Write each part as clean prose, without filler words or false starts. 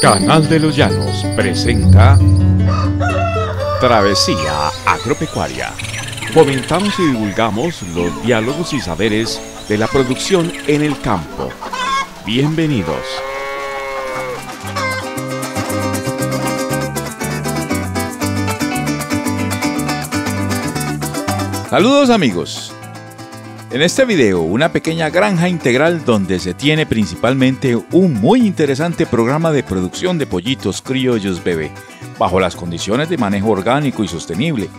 Canal de los Llanos presenta Travesía Agropecuaria. Fomentamos y divulgamos los diálogos y saberes de la producción en el campo. Bienvenidos. Saludos amigos. En este video, una pequeña granja integral donde se tiene principalmente un muy interesante programa de producción de pollitos criollos bebé, bajo las condiciones de manejo orgánico y sostenible.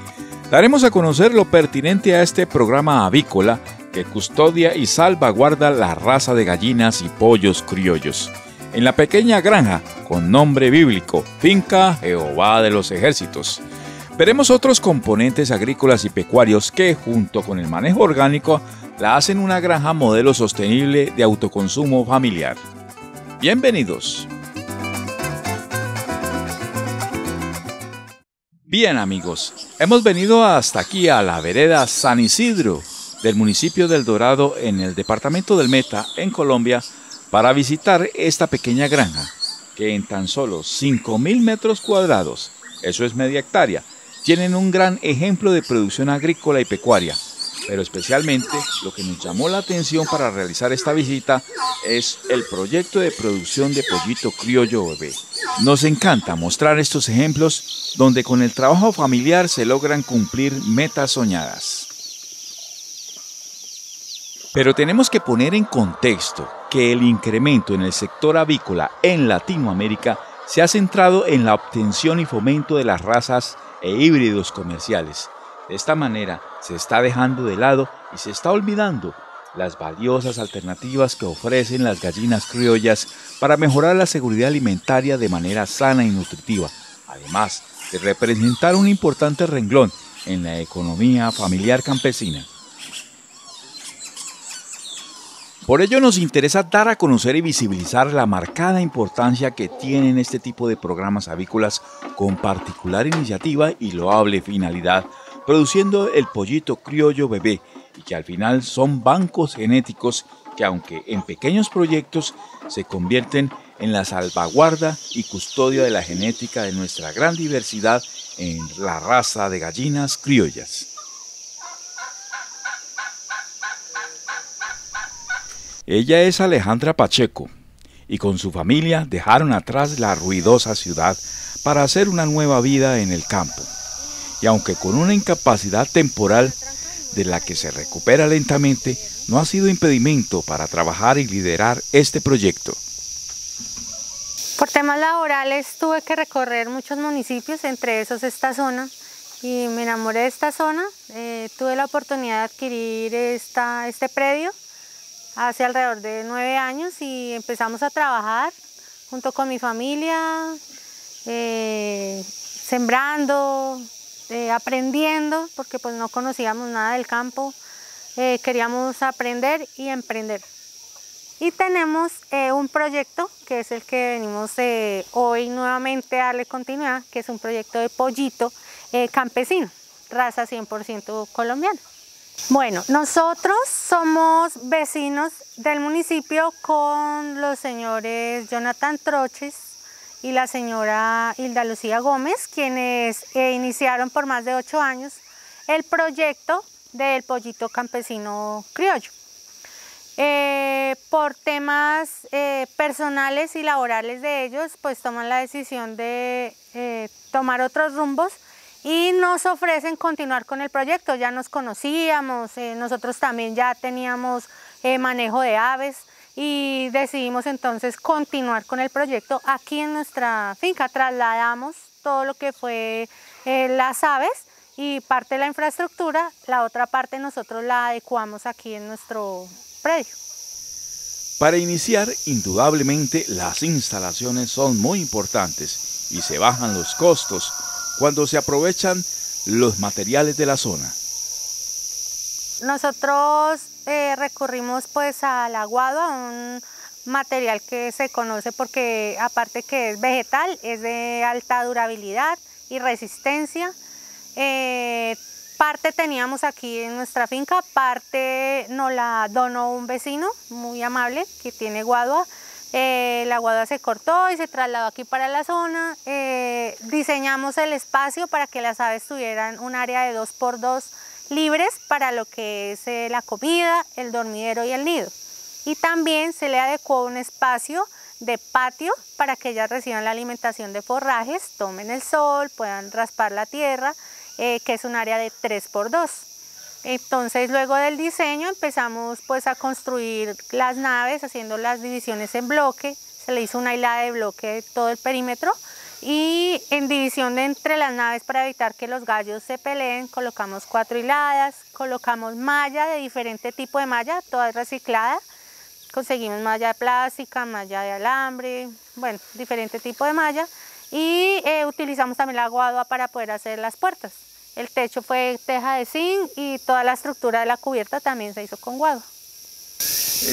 Daremos a conocer lo pertinente a este programa avícola que custodia y salvaguarda la raza de gallinas y pollos criollos. En la pequeña granja, con nombre bíblico, Finca Jehová de los Ejércitos. Veremos otros componentes agrícolas y pecuarios que, junto con el manejo orgánico, la hacen una granja modelo sostenible de autoconsumo familiar. Bienvenidos. Bien amigos, hemos venido hasta aquí a la vereda San Isidro del municipio del Dorado en el departamento del Meta, en Colombia, para visitar esta pequeña granja, que en tan solo 5.000 metros cuadrados, eso es media hectárea, tienen un gran ejemplo de producción agrícola y pecuaria, pero especialmente lo que nos llamó la atención para realizar esta visita es el proyecto de producción de pollito criollo bebé. Nos encanta mostrar estos ejemplos donde con el trabajo familiar se logran cumplir metas soñadas. Pero tenemos que poner en contexto que el incremento en el sector avícola en Latinoamérica se ha centrado en la obtención y fomento de las razas e híbridos comerciales. De esta manera se está dejando de lado y se está olvidando las valiosas alternativas que ofrecen las gallinas criollas para mejorar la seguridad alimentaria de manera sana y nutritiva, además de representar un importante renglón en la economía familiar campesina. Por ello nos interesa dar a conocer y visibilizar la marcada importancia que tienen este tipo de programas avícolas con particular iniciativa y loable finalidad, produciendo el pollito criollo bebé y que al final son bancos genéticos que aunque en pequeños proyectos se convierten en la salvaguarda y custodia de la genética de nuestra gran diversidad en la raza de gallinas criollas. Ella es Alejandra Pacheco y con su familia dejaron atrás la ruidosa ciudad para hacer una nueva vida en el campo. Y aunque con una incapacidad temporal de la que se recupera lentamente, no ha sido impedimento para trabajar y liderar este proyecto. Por temas laborales tuve que recorrer muchos municipios, entre esos esta zona, y me enamoré de esta zona. Tuve la oportunidad de adquirir este predio hace alrededor de 9 años y empezamos a trabajar junto con mi familia, sembrando, aprendiendo, porque pues no conocíamos nada del campo, queríamos aprender y emprender. Y tenemos un proyecto que es el que venimos hoy nuevamente a darle continuidad, que es un proyecto de pollito campesino, raza 100% colombiana. Bueno, nosotros somos vecinos del municipio con los señores Jonathan Troches y la señora Hilda Lucía Gómez, quienes iniciaron por más de 8 años el proyecto del pollito campesino criollo. Por temas personales y laborales de ellos, pues toman la decisión de tomar otros rumbos y nos ofrecen continuar con el proyecto. Ya nos conocíamos, nosotros también ya teníamos manejo de aves y decidimos entonces continuar con el proyecto aquí en nuestra finca. Trasladamos todo lo que fue las aves y parte de la infraestructura, la otra parte nosotros la adecuamos aquí en nuestro predio. Para iniciar, indudablemente las instalaciones son muy importantes y se bajan los costos cuando se aprovechan los materiales de la zona. Nosotros recurrimos pues al aguado, a un material que se conoce porque aparte que es vegetal, es de alta durabilidad y resistencia. Parte teníamos aquí en nuestra finca, parte nos la donó un vecino muy amable que tiene guadua, La aguada se cortó y se trasladó aquí para la zona. Diseñamos el espacio para que las aves tuvieran un área de 2x2 libres para lo que es la comida, el dormidero y el nido. Y también se le adecuó un espacio de patio para que ellas reciban la alimentación de forrajes, tomen el sol, puedan raspar la tierra, que es un área de 3x2. Entonces luego del diseño empezamos pues a construir las naves haciendo las divisiones en bloque, se le hizo una hilada de bloque de todo el perímetro y en división entre las naves para evitar que los gallos se peleen colocamos 4 hiladas, colocamos malla de diferente tipo de malla, toda reciclada. Conseguimos malla plástica, malla de alambre, bueno, diferente tipo de malla y utilizamos también la guadua para poder hacer las puertas. El techo fue teja de zinc y toda la estructura de la cubierta también se hizo con guadua.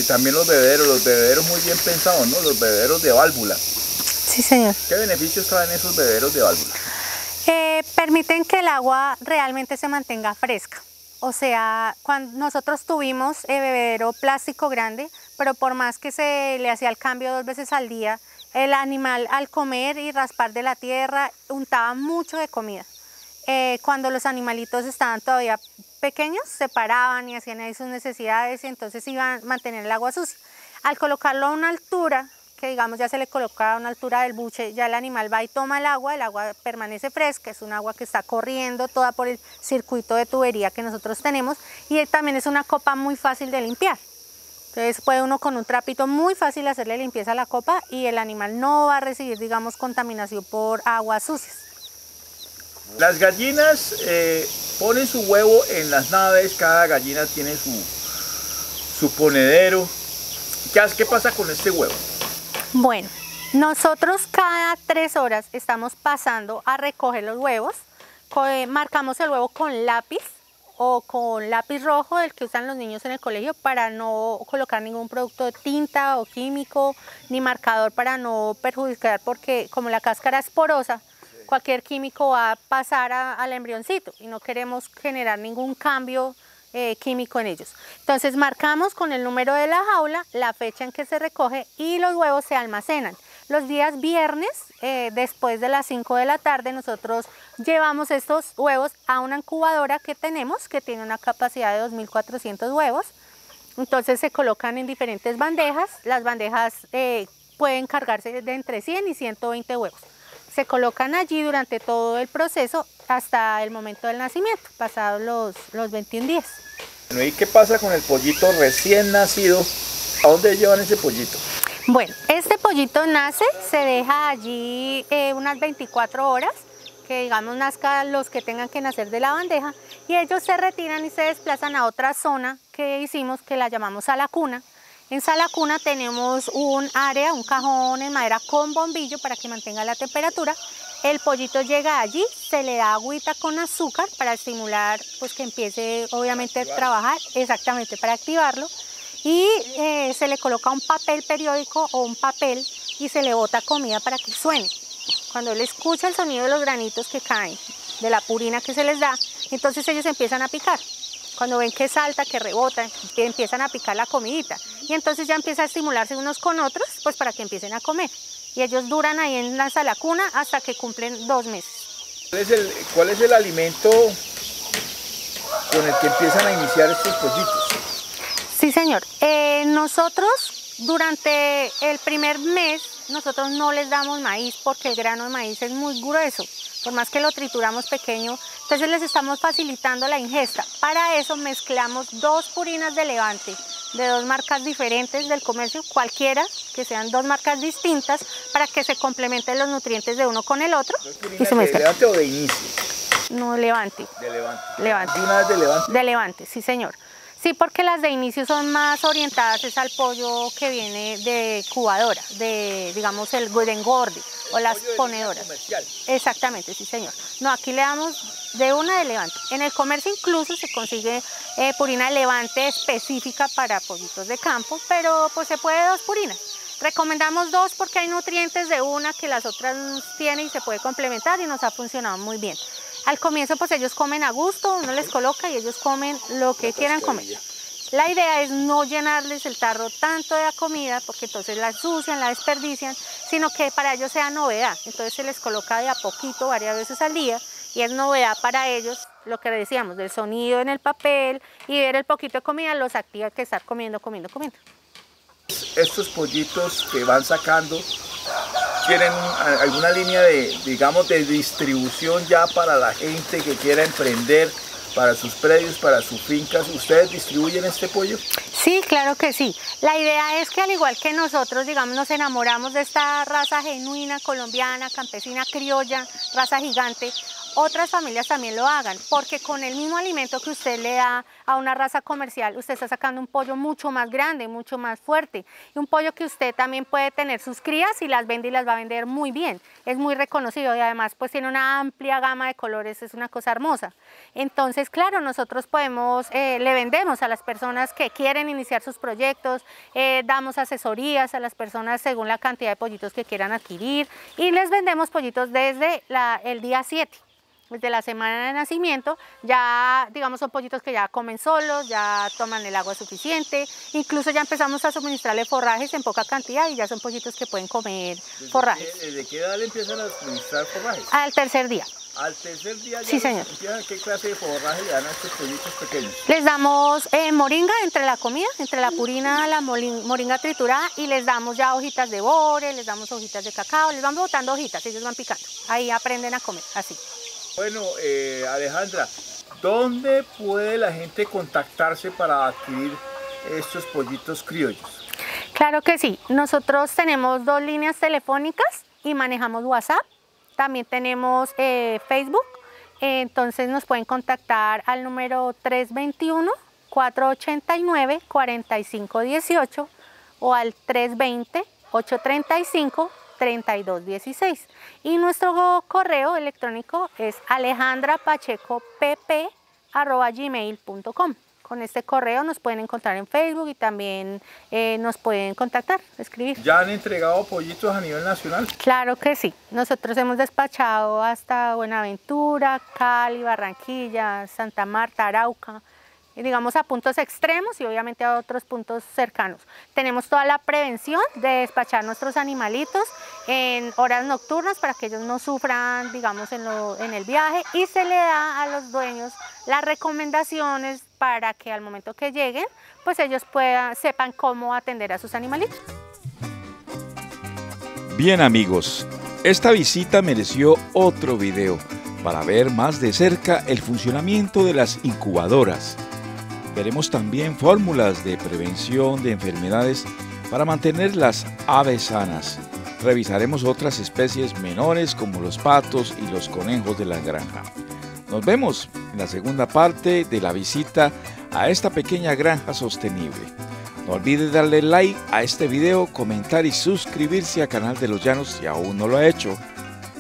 También los bebederos muy bien pensados, ¿no? Los bebederos de válvula. Sí, señor. ¿Qué beneficios traen esos bebederos de válvula? Permiten que el agua realmente se mantenga fresca. O sea, cuando nosotros tuvimos bebedero plástico grande, pero por más que se le hacía el cambio 2 veces al día, el animal al comer y raspar de la tierra untaba mucho de comida. Cuando los animalitos estaban todavía pequeños, se paraban y hacían ahí sus necesidades y entonces iban a mantener el agua sucia. Al colocarlo a una altura, que digamos ya se le coloca a una altura del buche, ya el animal va y toma el agua permanece fresca, es un agua que está corriendo toda por el circuito de tubería que nosotros tenemos y también es una copa muy fácil de limpiar. Entonces puede uno con un trapito muy fácil hacerle limpieza a la copa y el animal no va a recibir, digamos, contaminación por aguas sucias. Las gallinas ponen su huevo en las naves, cada gallina tiene su ponedero. ¿Qué pasa con este huevo? Bueno, nosotros cada 3 horas estamos pasando a recoger los huevos, marcamos el huevo con lápiz o con lápiz rojo, el que usan los niños en el colegio para no colocar ningún producto de tinta o químico, ni marcador para no perjudicar, porque como la cáscara es porosa, cualquier químico va a pasar al embrioncito y no queremos generar ningún cambio químico en ellos. Entonces marcamos con el número de la jaula, la fecha en que se recoge y los huevos se almacenan. Los días viernes, después de las 5 de la tarde, nosotros llevamos estos huevos a una incubadora que tenemos, que tiene una capacidad de 2.400 huevos. Entonces se colocan en diferentes bandejas. Las bandejas pueden cargarse de entre 100 y 120 huevos. Se colocan allí durante todo el proceso hasta el momento del nacimiento, pasados los 21 días. ¿Y qué pasa con el pollito recién nacido? ¿A dónde llevan ese pollito? Bueno, este pollito nace, se deja allí unas 24 horas, que digamos nazcan los que tengan que nacer de la bandeja, y ellos se retiran y se desplazan a otra zona que hicimos, que la llamamos sala cuna. En sala cuna tenemos un área, un cajón en madera con bombillo para que mantenga la temperatura. El pollito llega allí, se le da agüita con azúcar para estimular, pues que empiece obviamente a trabajar, exactamente para activarlo. Y se le coloca un papel periódico o un papel y se le bota comida para que suene. Cuando él escucha el sonido de los granitos que caen, de la purina que se les da, entonces ellos empiezan a picar. Cuando ven que salta, que rebota, empiezan a picar la comidita. Y entonces ya empieza a estimularse unos con otros, pues para que empiecen a comer. Y ellos duran ahí en la sala cuna hasta que cumplen 2 meses. ¿Cuál es el alimento con el que empiezan a iniciar estos pollitos? Sí, señor. Nosotros durante el primer mes, nosotros no les damos maíz porque el grano de maíz es muy grueso. Por más que lo trituramos pequeño, entonces les estamos facilitando la ingesta. Para eso mezclamos 2 purinas de Levante, de 2 marcas diferentes del comercio, cualquiera, que sean 2 marcas distintas, para que se complementen los nutrientes de uno con el otro. ¿Y se mezcla? ¿De Levante o de inicio? No, Levante. De Levante. Levante. ¿De una vez de Levante? De Levante, sí señor. Sí, porque las de inicio son más orientadas es al pollo que viene de incubadora, de, digamos, el good engorde o las ponedoras. Exactamente, sí señor. No, aquí le damos de una de Levante. En el comercio incluso se consigue purina de Levante específica para pollitos de campo, pero pues se puede 2 purinas. Recomendamos 2 porque hay nutrientes de una que las otras tienen y se puede complementar y nos ha funcionado muy bien. Al comienzo pues ellos comen a gusto, uno les coloca y ellos comen lo que quieran comer. La idea es no llenarles el tarro tanto de la comida, porque entonces la ensucian, la desperdician, sino que para ellos sea novedad. Entonces se les coloca de a poquito, varias veces al día, y es novedad para ellos, lo que decíamos, del sonido en el papel y ver el poquito de comida los activa que estar comiendo. Estos pollitos que van sacando, ¿tienen alguna línea de, digamos, de distribución ya para la gente que quiera emprender, para sus predios, para sus fincas? ¿Ustedes distribuyen este pollo? Sí, claro que sí. La idea es que al igual que nosotros, digamos, nos enamoramos de esta raza genuina, colombiana, campesina, criolla, raza gigante, otras familias también lo hagan, porque con el mismo alimento que usted le da a una raza comercial, usted está sacando un pollo mucho más grande, mucho más fuerte, y un pollo que usted también puede tener sus crías y las vende y las va a vender muy bien, es muy reconocido y además pues tiene una amplia gama de colores, es una cosa hermosa. Entonces, claro, nosotros podemos, le vendemos a las personas que quieren iniciar sus proyectos, damos asesorías a las personas según la cantidad de pollitos que quieran adquirir y les vendemos pollitos desde el día 7. Desde la semana de nacimiento, ya digamos son pollitos que ya comen solos, ya toman el agua suficiente, incluso ya empezamos a suministrarle forrajes en poca cantidad y ya son pollitos que pueden comer forrajes. ¿Desde qué edad le empiezan a suministrar forrajes? Al tercer día. ¿Al tercer día ya sí, señor. ¿Qué clase de forraje le dan a estos pollitos pequeños? Les damos moringa entre la comida, entre la purina, la moringa triturada y les damos ya hojitas de bore, les damos hojitas de cacao, les vamos botando hojitas, ellos van picando, ahí aprenden a comer, así. Bueno, Alejandra, ¿dónde puede la gente contactarse para adquirir estos pollitos criollos? Claro que sí, nosotros tenemos 2 líneas telefónicas y manejamos WhatsApp, también tenemos Facebook, entonces nos pueden contactar al número 321-489-4518 o al 320-835-3216 y nuestro correo electrónico es alejandrapachecopp@gmail.com. Con este correo nos pueden encontrar en Facebook y también nos pueden contactar, escribir. ¿Ya han entregado pollitos a nivel nacional? Claro que sí. Nosotros hemos despachado hasta Buenaventura, Cali, Barranquilla, Santa Marta, Arauca, y digamos a puntos extremos y obviamente a otros puntos cercanos. Tenemos toda la prevención de despachar nuestros animalitos en horas nocturnas para que ellos no sufran, digamos, en el viaje y se le da a los dueños las recomendaciones para que al momento que lleguen, pues ellos sepan cómo atender a sus animalitos. Bien amigos, esta visita mereció otro video para ver más de cerca el funcionamiento de las incubadoras. Veremos también fórmulas de prevención de enfermedades para mantener las aves sanas. Revisaremos otras especies menores como los patos y los conejos de la granja. Nos vemos en la segunda parte de la visita a esta pequeña granja sostenible. No olvide darle like a este video, comentar y suscribirse al canal de Los Llanos si aún no lo ha hecho.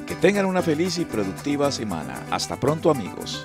Que tengan una feliz y productiva semana. Hasta pronto amigos.